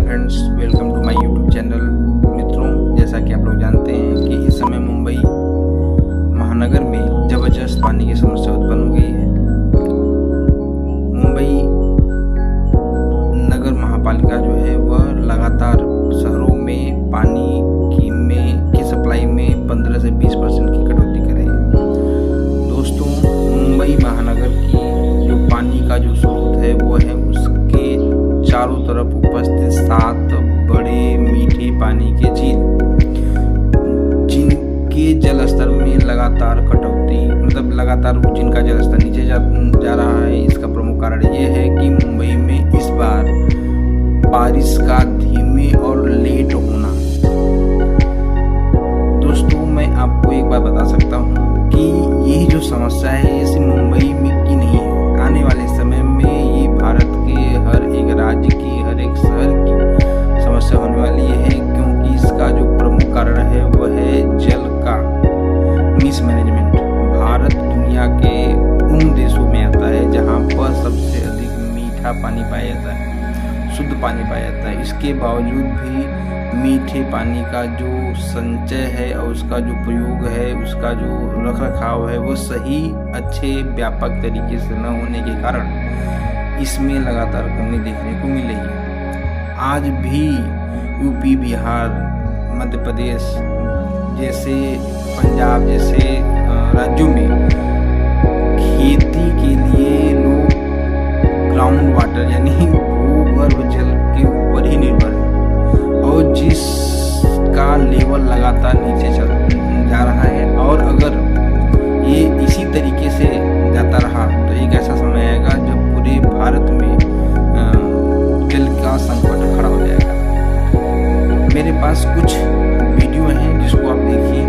Friends, welcome to my YouTube channel. मित्रों, जैसा कि आप लोग जानते हैं कि इस समय मुंबई महानगर में ज़बरदस्त पानी की समस्या उत्पन्न हो गई है। मुंबई नगर महापालिका जो है वह लगातार शहरों में पानी की सप्लाई में 15 से 20% की कटौती कर रही है। दोस्तों, मुंबई महानगर की जो पानी का जो स्रोत है वो है उसके चारों तरफ उपस्थित 7 बड़े मीठे पानी के झील, जिनके जल स्तर में लगातार कटौती लगातार जिनका जल स्तर नीचे जा रहा है। इसका प्रमुख कारण ये है कि मुंबई में इस बार बारिश का धीमे और लेट होना। दोस्तों, मैं आपको एक बात बता सकता हूँ कि यही जो समस्या है ये सिर्फ मुंबई में की नहीं है। आने वाले समय में ये भारत के हर एक राज्य की, हर एक शहर की समस्या होने वाली है, क्योंकि इसका जो प्रमुख कारण है वह है जल का मिसमैनेजमेंट। भारत दुनिया के उन देशों में आता है जहाँ पर सबसे अधिक मीठा पानी पाया जाता है, शुद्ध पानी पाया जाता है। इसके बावजूद भी मीठे पानी का जो संचय है और उसका जो प्रयोग है, उसका जो रखरखाव है, वो सही, अच्छे, व्यापक तरीके से न होने के कारण इसमें लगातार कमी देखने को मिल रही है। आज भी यूपी, बिहार, मध्य प्रदेश जैसे, पंजाब जैसे राज्यों में खेती के लिए लोग ग्राउंड वाटर यानी भूगर्भ जल के ऊपर ही निर्भर है, और जिसका लेवल लगातार नीचे जा रहा है। और अगर ये इसी तरीके से जाता रहा तो एक ऐसा समय आएगा जब पूरे भारत में जल का संकट खड़ा हो जाएगा। मेरे पास कुछ वीडियो हैं जिसको आप देखिए,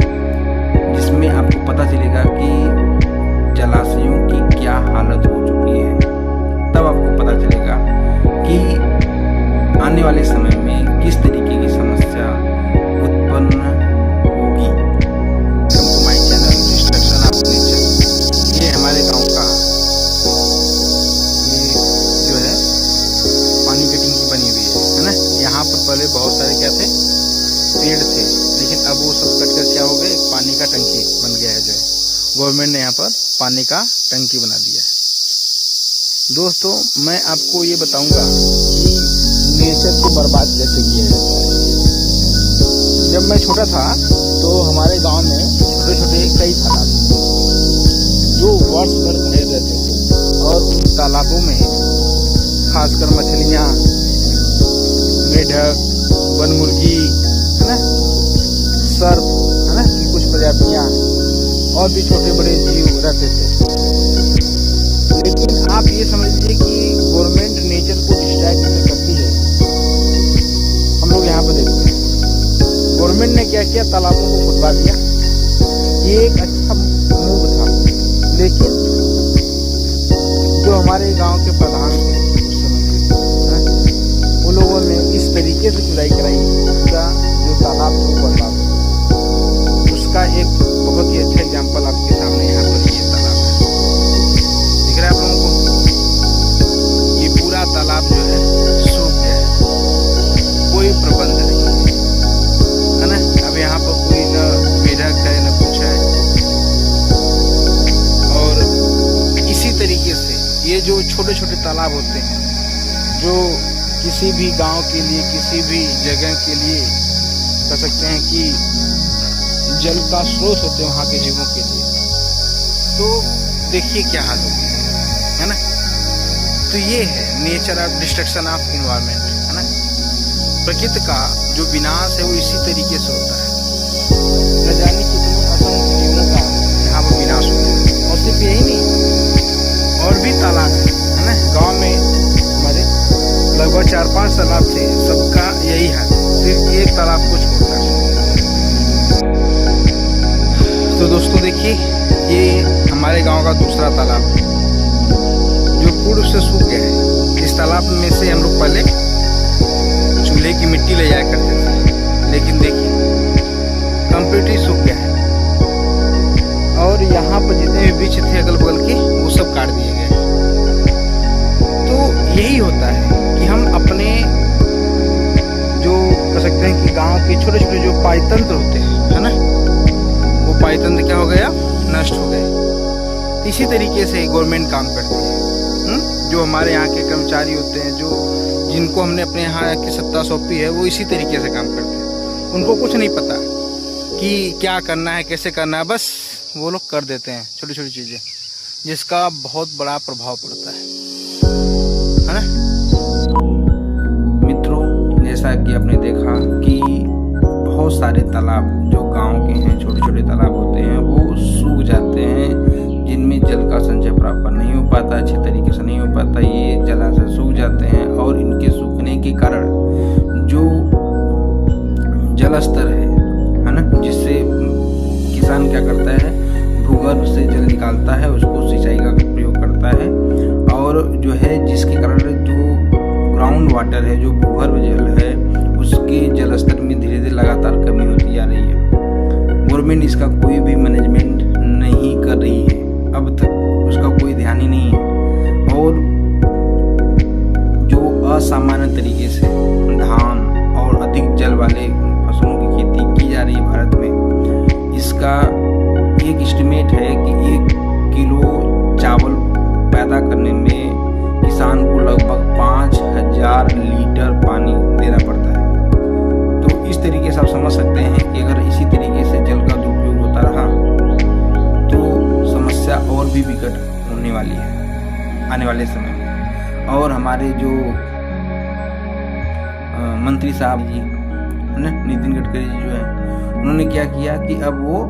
जिसमें आपको पता चलेगा कि जलाशयों की क्या हालत हो चुकी है। तब आपको पता चलेगा कि आने वाले समय में किस तरीके की समस्या उत्पन्न होगी। My channel destruction of nature, ये हमारे गांव का ये जो है पानी की टंकी बनी हुई है ना। यहाँ पर पहले बहुत सारे क्या थे, पेड़ थे, लेकिन अब वो सब कट कर क्या हो गए, पानी का टंकी बन गया है। जो है गवर्नमेंट ने यहाँ पर पानी का टंकी बना दिया है। दोस्तों, मैं आपको ये बताऊंगा कि नेचर को बर्बाद कैसे किया जाता है। जब मैं छोटा था तो हमारे गांव में छोटे छोटे कई तालाब जो वर्ष भर भरे रहते थे, और उन तालाबों में खासकर मछलियाँ, मेढक, वनमुर्गी है ना, सर्प है ना की कुछ प्रजातियाँ और भी छोटे बड़े जीव रहते थे। लेकिन आप ये समझ लीजिए कि गवर्नमेंट नेचर को डिस्ट्रैक्ट कैसे करती है, हम लोग यहाँ पर देखते हैं। गवर्नमेंट ने क्या किया, तालाबों को खुदवा दिया। ये एक अच्छा मूव था, लेकिन जो हमारे गांव के प्रधान थे उस समय के, उन लोगों ने इस तरीके से खुदाई कराई, उसका जो तालाब था बर्बाद हो। उसका एक बहुत ही अच्छा एग्जाम्पल आपके सामने यहाँ पर ये तालाब है, दिख रहा है आप लोगों को। ये पूरा तालाब जो है सूख गया है, कोई प्रबंध नहीं है ना। अब यहाँ पर कोई न मेढक है न कुछ है। और इसी तरीके से ये जो छोटे छोटे तालाब होते हैं, जो किसी भी गांव के लिए, किसी भी जगह के लिए कह सकते हैं कि जल का स्रोत होते हैं वहाँ के जीवों के लिए, तो देखिए क्या हाल होगी, है ना। तो ये है nature of destruction of environment, है ना। प्रकृति का जो विनाश है वो इसी तरीके से होता है। न जाने कितने असंख्य जीवों का यहाँ पर विनाश होता है। और सिर्फ यही नहीं, और भी तालाब है ना गाँव में हमारे, लगभग 4-5 तालाब थे, सबका यही हाल है, सिर्फ एक तालाब को छोड़कर। तो दोस्तों देखिए, ये हमारे गांव का दूसरा तालाब है जो पूर्ण से सूख गया है। इस तालाब में से हम लोग पहले चूल्हे की मिट्टी ले जाया करते थे, लेकिन देखिए कंप्लीटली सूख गया है। और यहाँ पर जितने भी वृक्ष थे अगल बगल के, वो सब काट दिए गए। तो यही होता है कि हम अपने छोटे छोटे जो पायतंत्र होते हैं, है ना, वो पायतंत्र क्या हो गया, नष्ट हो गए। इसी तरीके से गवर्नमेंट काम करती है। जो हमारे यहाँ के कर्मचारी होते हैं, जो जिनको हमने अपने यहाँ की सत्ता सौंपी है, वो इसी तरीके से काम करते हैं। उनको कुछ नहीं पता कि क्या करना है, कैसे करना है, बस वो लोग कर देते हैं छोटी छोटी चीज़ें, जिसका बहुत बड़ा प्रभाव पड़ता है ना। मित्रों, जैसा कि आपने देखा कि बहुत सारे तालाब जो गांव के हैं, छोटे छोटे तालाब होते हैं, वो सूख जाते हैं, जिनमें जल का संचय प्राप्त नहीं हो पाता, अच्छे तरीके से नहीं हो पाता। ये जलाशय सूख जाते हैं और इनके सूखने के कारण जो जल स्तर है ना, जिससे किसान क्या करता है, भूगर्भ से जल निकालता है, उसको सिंचाई का प्रयोग करता है, और जो है जिसके कारण जो ग्राउंड वाटर है, जो भूगर्भ जल है, उसके जल स्तर में धीरे धीरे लगातार कमी होती जा रही है। गवर्नमेंट इसका कोई भी मैनेजमेंट नहीं कर रही है, अब तक उसका कोई ध्यान ही नहीं है। और जो असामान्य तरीके से धान और अधिक जल वाले फसलों की खेती की जा रही है भारत में, इसका एक एस्टिमेट है कि 1 किलो चावल पैदा करने में किसान को लगभग 5000 लीटर पानी देना पड़ता है। तो इस तरीके से आप समझ सकते हैं कि अगर इसी तरीके से जल का दुरुपयोग होता रहा तो समस्या और भी विकट होने वाली है आने वाले समय में। और हमारे जो मंत्री साहब जी है ना, नितिन गडकरी जी जो है, उन्होंने क्या किया कि अब वो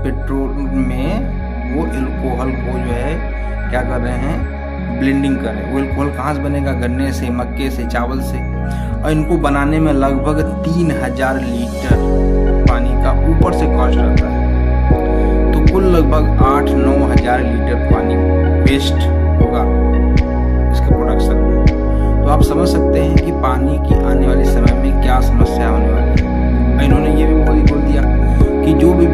पेट्रोल में वो एल्कोहल को जो है क्या कर रहे हैं, ब्लेंडिंग कर रहे हैं। वो एल्कोहल कहाँ से बनेगा, गन्ने से, मक्के से, चावल से, और इनको बनाने में लगभग 3000 लीटर पानी का ऊपर से कॉस्ट रहता है। तो कुल लगभग 8-9 हज़ार लीटर पानी वेस्ट होगा इसके प्रोडक्शन में। तो आप समझ सकते हैं कि पानी की आने वाले समय में क्या समस्या होने वाली है। इन्होंने ये भी बोल दिया कि जो भी